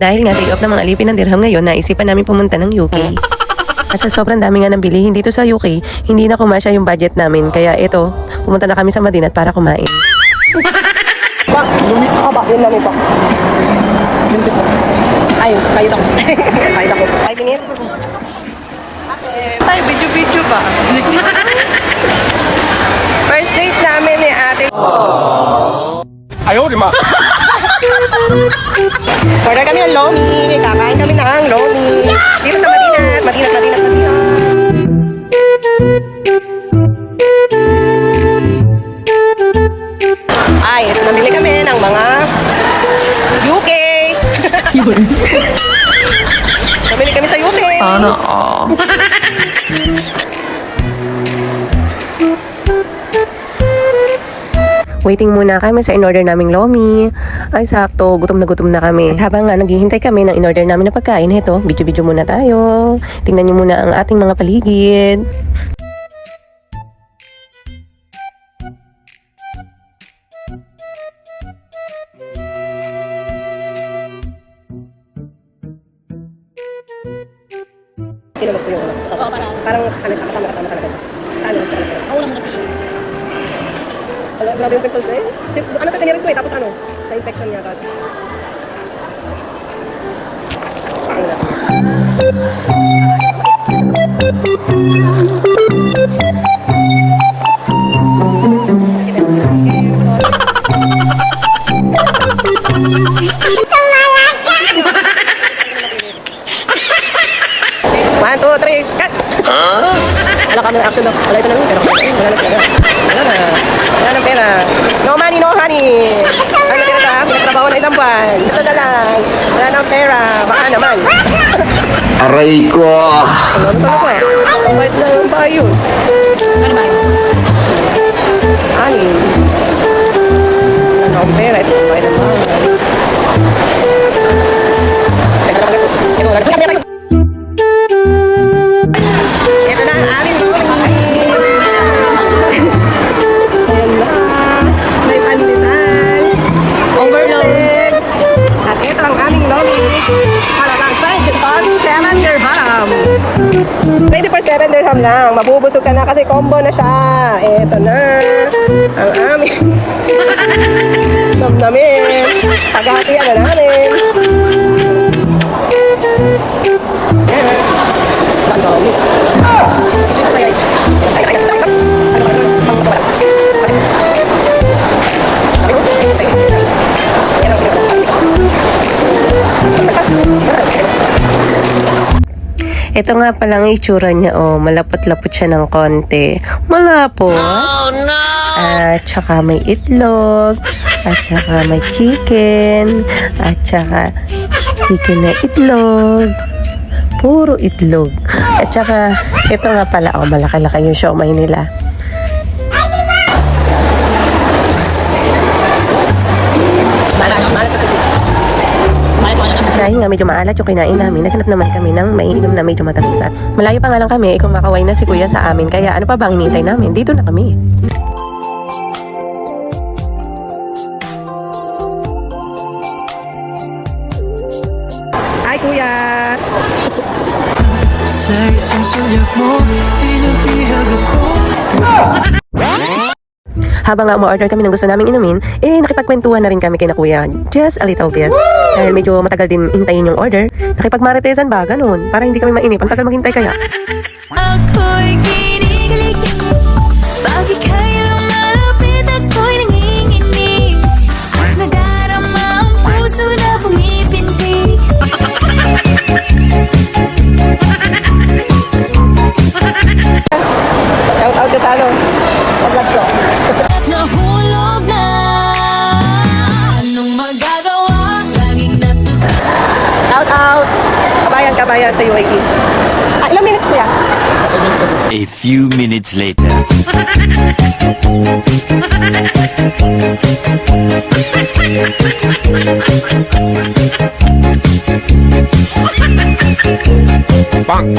Dahil nga day off ng mga alipin ng dirham ngayon, naisipan namin pumunta ng UK. At sa sobrang dami nga ng bilihin dito sa UK, hindi na kumasya yung budget namin. Kaya ito, pumunta na kami sa Madinat para kumain. Bak, lumit ka ba? Yun namin pa. Ay, kahit ako. Kahit ako. 5 minutes. Ay, video ba? First date namin ni ate. Ayaw, di ma. Order kami ng lomi. Kakain kami ng lomi. Dito sa Madinat. Madinat. Ay, ito nabili kami ng mga UK. Nabili kami sa UK. Ano? Waiting muna kami sa in-order naming lomi. Ay, sakto. Gutom na kami. At habang nga naghihintay kami ng in-order namin na pagkain, ito, video muna tayo. Tingnan niyo muna ang ating mga paligid. Pinulog ko yung ano. Parang ano siya, kasama talaga siya. Sa ano? Ako lang muna si Alam, grabe yung pimples na yun. Ano ito, tiniris ko eh, tapos ano? Na-infection yata siya. Ano na? One, two, three, cut! Wala kami ng action daw. Wala ito na lang, pero wala na talaga. Wala ng pera. No money, no honey. Ano tira ka? Pinagtrabaho na isang buwan. Ito na lang. Wala ng pera. Baka naman. Aray ko. Ano talaga? Bayad na yung bayo. ano ba yun? Honey. Wala na akong pera. Ito, bayad na bahay. Teka lang, gastos. Ito, wala na. Ito na ang aming huli. Ayan na. May pandesal. Overload. At ito ang aming lomi. Halagang 20 dirham. 20 dirham lang. Mabubusog ka na kasi combo na siya. Ito na. Ang aming namnamin. Paghatiyan na namin. Ayan. Ang dami. Ito nga palang itsura niya, oh. Malapot-lapot siya ng konti. Malapot. Oh, no! At saka may itlog. At saka may chicken. At saka chicken na itlog. Puro itlog. At saka, ito nga pala, oh, malaki-laki yung siomay nila. Dahil nga medyo maalat yung kinain namin, naghanap naman kami ng maiinom na medyo matamis. At malayo pa nga lang kami, kung makaway na si kuya sa amin. Kaya ano pa bang hinihintay namin? Dito na kami. Ay, kuya! Sa isang sulyap mo, inabihag ako. Habang nga umorder kami ng gusto naming inumin, nakipagkwentuhan na rin kami kay na kuya. Just a little bit. Dahil medyo matagal din hintayin yung order. Nakipagmaritesan ba? Ganun. Para hindi kami mainip. Ang tagal maghintay kaya. Ako'y kinikilig. Bakit kayo lumalapit? Ako'y nanginginig. At nadarama ang puso na pumipintig. Shout out sa ano? Sa vlog ko. Nahulog na. Anong magagawa? Laging Shout out! Kabayan sa UAE. Ilang minutes kuya? A few minutes later. Bang!